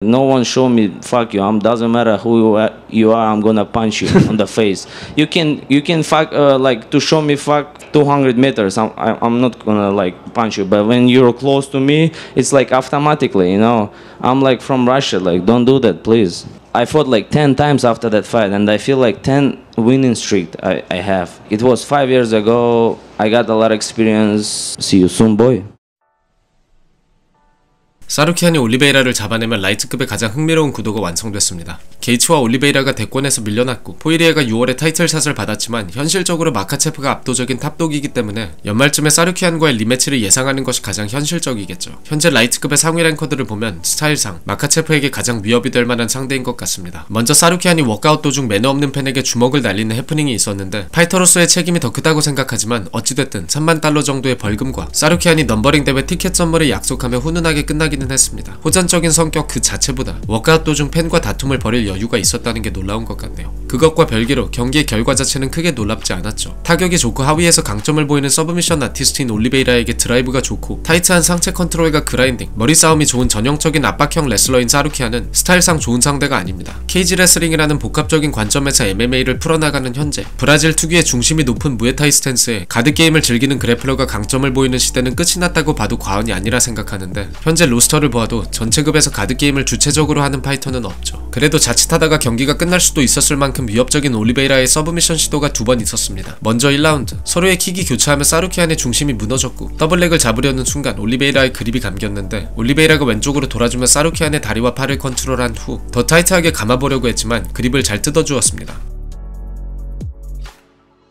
No one show me fuck you. Doesn't matter who you are. I'm gonna punch you on the face. You can fuck like to show me fuck 200 meters. I'm not gonna like punch you. But when you're close to me, it's like automatically. You know, I'm like from Russia. Like don't do that, please. I fought like 10 times after that fight, and I feel like 10 winning streak I have. It was 5 years ago. I got a lot of experience. See you soon, boy. 사루키안이 올리베이라를 잡아내면 라이트급의 가장 흥미로운 구도가 완성됐습니다. 게이츠와 올리베이라가 대권에서 밀려났고 포이리에가 6월에 타이틀샷을 받았지만 현실적으로 마카체프가 압도적인 탑독이기 때문에 연말쯤에 사루키안과의 리매치를 예상하는 것이 가장 현실적이겠죠. 현재 라이트급의 상위 랭커들을 보면 스타일상 마카체프에게 가장 위협이 될 만한 상대인 것 같습니다. 먼저 사루키안이 워크아웃 도중 매너 없는 팬에게 주먹을 날리는 해프닝이 있었는데 파이터로서의 책임이 더 크다고 생각하지만 어찌됐든 3만 달러 정도의 벌금과 사루키안이 넘버링 대회 티켓 선물을 약속하며 훈훈하게 끝나기는 했습니다. 호전적인 성격 그 자체보다 워크아웃 도중 팬과 다툼을 벌일 여유가 있었다는 게 놀라운 것 같네요. 그것과 별개로 경기의 결과 자체는 크게 놀랍지 않았죠. 타격이 좋고 하위에서 강점을 보이는 서브미션 아티스트인 올리베이라에게 드라이브가 좋고 타이트한 상체 컨트롤과 그라인딩, 머리 싸움이 좋은 전형적인 압박형 레슬러인 사루키안은 스타일상 좋은 상대가 아닙니다. 케이지 레슬링이라는 복합적인 관점에서 MMA를 풀어나가는 현재 브라질 특유의 중심이 높은 무에타이 스탠스에 가드게임을 즐기는 그래플러가 강점을 보이는 시대는 끝이 났다고 봐도 과언이 아니라 생각하는데 현재 로스터를 보아도 전체급에서 가드게임을 주체적으로 하는 파이터는 없죠. 그래도 자칫하다가 경기가 끝날 수도 있었을 만큼 위협적인 올리베이라의 서브미션 시도가 2번 있었습니다. 먼저 1라운드 서로의 킥이 교차하며 사루키안의 중심이 무너졌고 더블렉을 잡으려는 순간 올리베이라의 그립이 감겼는데 올리베이라가 왼쪽으로 돌아주며 사루키안의 다리와 팔을 컨트롤한 후 더 타이트하게 감아보려고 했지만 그립을 잘 뜯어주었습니다.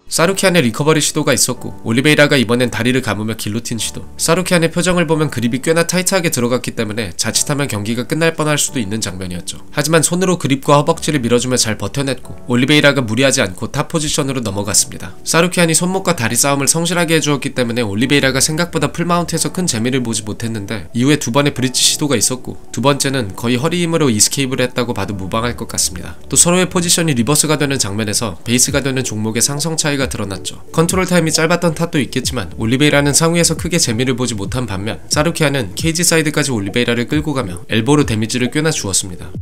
사루키안의 리커버리 시도가 있었고 올리베이라가 이번엔 다리를 감으며 길로틴 시도. 사루키안의 표정을 보면 그립이 꽤나 타이트하게 들어갔기 때문에 자칫하면 경기가 끝날 뻔할 수도 있는 장면이었죠. 하지만 손으로 그립과 허벅지를 밀어주며 잘 버텨냈고 올리베이라가 무리하지 않고 탑 포지션으로 넘어갔습니다. 사루키안이 손목과 다리 싸움을 성실하게 해주었기 때문에 올리베이라가 생각보다 풀마운트에서 큰 재미를 보지 못했는데 이후에 2번의 브릿지 시도가 있었고 두 번째는 거의 허리 힘으로 이스케이프를 했다고 봐도 무방할 것 같습니다. 또 서로의 포지션이 리버스가 되는 장면에서 베이스가 되는 종목의 상성 차이가 드러났죠. 컨트롤 타임이 짧았던 탓도 있겠지만 올리베이라는 상위에서 크게 재미를 보지 못한 반면 사루키안은 케이지 사이드까지 올리베이라를 끌고 가며 엘보로 데미지를 꽤나 주었습니다.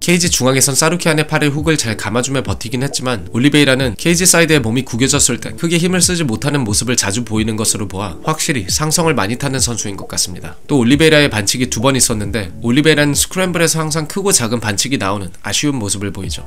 케이지 중앙에선 사루키안의 팔에 훅을 잘 감아주며 버티긴 했지만 올리베이라는 케이지 사이드에 몸이 구겨졌을 때 크게 힘을 쓰지 못하는 모습을 자주 보이는 것으로 보아 확실히 상성을 많이 타는 선수인 것 같습니다. 또 올리베이라의 반칙이 2번 있었는데 올리베이라는 스크램블에서 항상 크고 작은 반칙이 나오는 아쉬운 모습을 보이죠.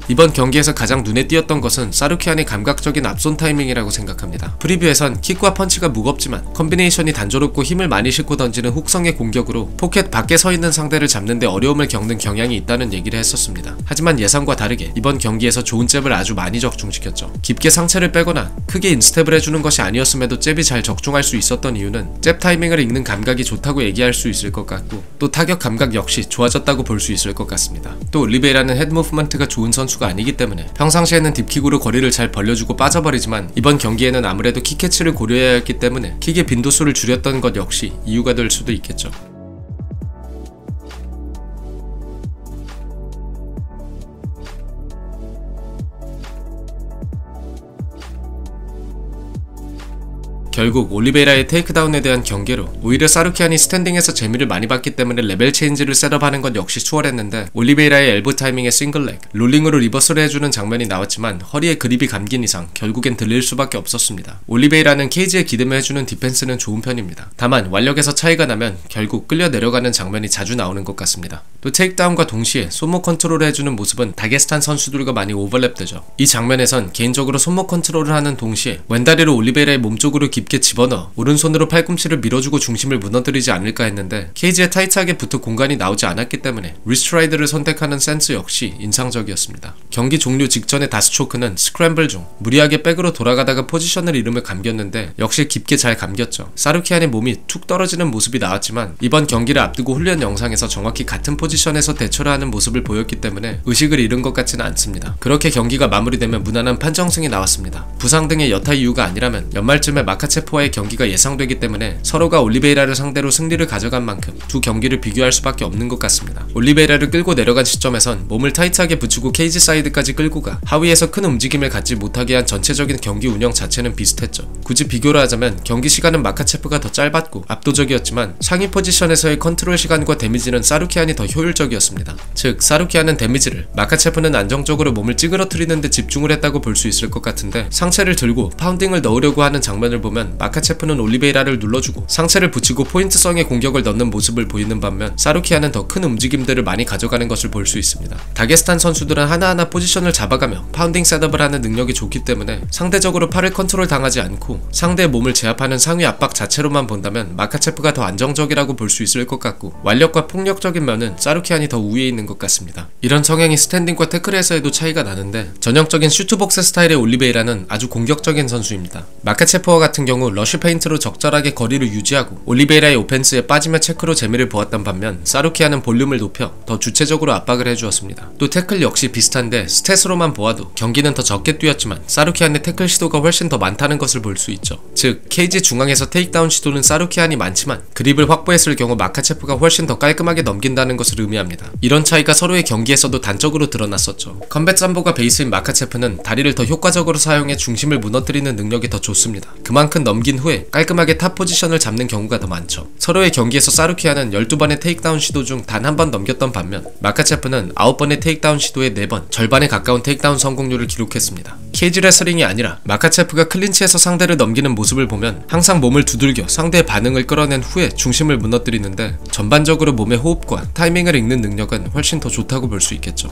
이번 경기에서 가장 눈에 띄었던 것은 사루키안의 감각적인 앞손 타이밍이라고 생각합니다. 프리뷰에선 킥과 펀치가 무겁지만 컨비네이션이 단조롭고 힘을 많이 싣고 던지는 훅성의 공격으로 포켓 밖에 서 있는 상대를 잡는데 어려움을 겪는 경향이 있다는 얘기를 했었습니다. 하지만 예상과 다르게 이번 경기에서 좋은 잽을 아주 많이 적중시켰죠. 깊게 상체를 빼거나 크게 인스텝을 해주는 것이 아니었음에도 잽이 잘 적중할 수 있었던 이유는 잽 타이밍을 읽는 감각이 좋다고 얘기할 수 있을 것 같고 또 타격 감각 역시 좋아졌다고 볼 수 있을 것 같습니다. 또 올리베이라는 헤드 무브먼트가 좋은 선수가 아니기 때문에 평상시에는 딥킥으로 거리를 잘 벌려주고 빠져버리지만 이번 경기에는 아무래도 킥캐치를 고려해야 했기 때문에 킥의 빈도수를 줄였던 것 역시 이유가 될 수도 있겠죠. 결국 올리베이라의 테이크다운에 대한 경계로 오히려 사루키안이 스탠딩에서 재미를 많이 봤기 때문에 레벨 체인지를 셋업하는 것 역시 수월했는데 올리베이라의 엘보 타이밍의 싱글렉, 롤링으로 리버스를 해주는 장면이 나왔지만 허리에 그립이 감긴 이상 결국엔 들릴 수밖에 없었습니다. 올리베이라는 케이지에 기대며 해주는 디펜스는 좋은 편입니다. 다만 완력에서 차이가 나면 결국 끌려 내려가는 장면이 자주 나오는 것 같습니다. 또 테이크다운과 동시에 손목 컨트롤을 해주는 모습은 다게스탄 선수들과 많이 오버랩되죠. 이 장면에선 개인적으로 손목 컨트롤을 하는 동시에 왼다리로 올리베이라의 몸쪽으로 깊게 집어넣어 오른손으로 팔꿈치를 밀어주고 중심을 무너뜨리지 않을까 했는데 케이지에 타이트하게 붙어 공간이 나오지 않았기 때문에 리스트라이드를 선택하는 센스 역시 인상적이었습니다. 경기 종료 직전의 다스초크는 스크램블 중 무리하게 백으로 돌아가다가 포지션을 잃으며 감겼는데 역시 깊게 잘 감겼죠. 사루키안의 몸이 툭 떨어지는 모습이 나왔지만 이번 경기를 앞두고 훈련 영상에서 정확히 같은 포지션 포지션에서 대처를 하는 모습을 보였기 때문에 의식을 잃은 것 같지는 않습니다. 그렇게 경기가 마무리되면 무난한 판정승이 나왔습니다. 부상 등의 여타 이유가 아니라면 연말쯤에 마카체프와의 경기가 예상되기 때문에 서로가 올리베이라를 상대로 승리를 가져간 만큼 두 경기를 비교할 수밖에 없는 것 같습니다. 올리베이라를 끌고 내려간 시점에선 몸을 타이트하게 붙이고 케이지 사이드까지 끌고 가 하위에서 큰 움직임을 갖지 못하게 한 전체적인 경기 운영 자체는 비슷했죠. 굳이 비교를 하자면 경기 시간은 마카체프가 더 짧았고 압도적이었지만 상위 포지션에서의 컨트롤 시간과 데미지는 사루키안이 더 효율적이었습니다. 즉 사루키안은 데미지를, 마카체프는 안정적으로 몸을 찌그러뜨리는 데 집중을 했다고 볼 수 있을 것 같은데, 상체를 들고 파운딩을 넣으려고 하는 장면을 보면 마카체프는 올리베이라를 눌러주고 상체를 붙이고 포인트성의 공격을 넣는 모습을 보이는 반면 사루키안은 더 큰 움직임들을 많이 가져가는 것을 볼 수 있습니다. 다게스탄 선수들은 하나하나 포지션을 잡아가며 파운딩 셋업을 하는 능력이 좋기 때문에 상대적으로 팔을 컨트롤 당하지 않고 상대의 몸을 제압하는 상위 압박 자체로만 본다면 마카체프가 더 안정적이라고 볼 수 있을 것 같고, 완력과 폭력적인 면은 사루키안이 더 우위에 있는 것 같습니다. 이런 성향이 스탠딩과 태클에서에도 차이가 나는데, 전형적인 슈트복스 스타일의 올리베이라는 아주 공격적인 선수입니다. 마카체프와 같은 경우 러쉬 페인트로 적절하게 거리를 유지하고 올리베이라의 오펜스에 빠지며 체크로 재미를 보았던 반면, 사루키안은 볼륨을 높여 더 주체적으로 압박을 해주었습니다. 또 태클 역시 비슷한데 스탯으로만 보아도 경기는 더 적게 뛰었지만 사루키안의 태클 시도가 훨씬 더 많다는 것을 볼 수 있죠. 즉 케이지 중앙에서 테이크다운 시도는 사루키안이 많지만 그립을 확보했을 경우 마카체프가 훨씬 더 깔끔하게 넘긴다는 것을 의미합니다. 이런 차이가 서로의 경기에서도 단적으로 드러났었죠. 컴뱃 삼보가 베이스인 마카체프는 다리를 더 효과적으로 사용해 중심을 무너뜨리는 능력이 더 좋습니다. 그만큼 넘긴 후에 깔끔하게 탑 포지션을 잡는 경우가 더 많죠. 서로의 경기에서 사루키안은 12번의 테이크다운 시도 중 단 한 번 넘겼던 반면 마카체프는 9번의 테이크다운 시도에 4번, 절반에 가까운 테이크다운 성공률을 기록했습니다. 케이지 레슬링이 아니라 마카체프가 클린치에서 상대를 넘기는 모습을 보면 항상 몸을 두들겨 상대의 반응을 끌어낸 후에 중심을 무너뜨리는데, 전반적으로 몸의 호흡과 타이밍을 읽는 능력은 훨씬 더 좋다고 볼 수 있겠죠.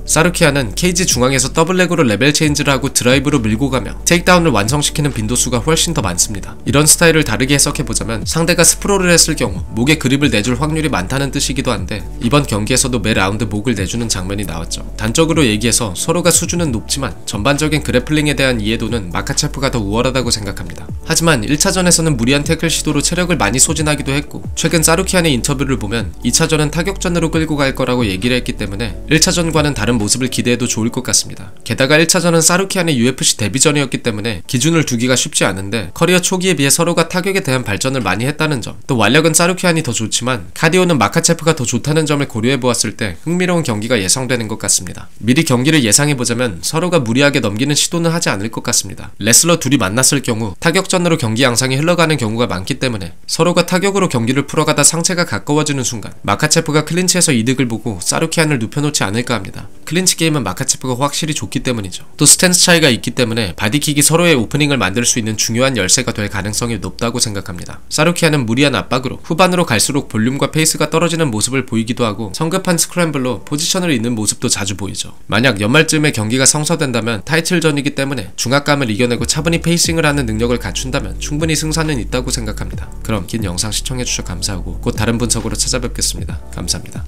사루키안은 케이지 중앙에서 더블레그로 레벨 체인지를 하고 드라이브로 밀고 가며 테이크다운을 완성시키는 빈도수가 훨씬 더 많습니다. 이런 스타일을 다르게 해석해보자면 상대가 스프롤을 했을 경우 목에 그립을 내줄 확률이 많다는 뜻이기도 한데, 이번 경기에서도 매 라운드 목을 내주는 장면이 나왔죠. 단적으로 얘기해서 서로가 수준은 높지만 전반적인 그래플링에 대한 이해도는 마카체프가 더 우월하다고 생각합니다. 하지만 1차전에서는 무리한 태클 시도로 체력을 많이 소진하기도 했고, 최근 사루키안의 인터뷰를 보면 2차전은 타격전으로 끌고 갈 거라고 얘기를 했기 때문에 1차전과는 다른 모습을 기대해도 좋을 것 같습니다. 게다가 1차전은 사루키안의 UFC 데뷔전이었기 때문에 기준을 두기가 쉽지 않은데, 커리어 초기에 비해 서로가 타격에 대한 발전을 많이 했다는 점, 또 완력은 사루키안이 더 좋지만 카디오는 마카체프가 더 좋다는 점을 고려해보았을 때 흥미로운 경기가 예상되는 것 같습니다. 미리 경기를 예상해보자면 서로가 무리하게 넘기는 시도는 하지 않을 것 같습니다. 레슬러 둘이 만났을 경우 타격전으로 경기 양상이 흘러가는 경우가 많기 때문에 서로가 타격으로 경기를 풀어가다 상체가 가까워지는 순간 마카체프가 클린치에서 이득을 보고 사루키안을 눕혀놓지 않을까 합니다. 클린치 게임은 마카체프가 확실히 좋기 때문이죠. 또 스탠스 차이가 있기 때문에 바디킥이 서로의 오프닝을 만들 수 있는 중요한 열쇠가 될 가능성이 높다고 생각합니다. 사루키안은 무리한 압박으로 후반으로 갈수록 볼륨과 페이스가 떨어지는 모습을 보이기도 하고, 성급한 스크램블로 포지션을 잃는 모습도 자주 보이죠. 만약 연말쯤에 경기가 성사된다면 타이틀전이기 때문에 중압감을 이겨내고 차분히 페이싱을 하는 능력을 갖춘다면 충분히 승산은 있다고 생각합니다. 그럼 긴 영상 시청해주셔서 감사하고 곧 다른 분석으로 찾아뵙겠습니다. 감사합니다.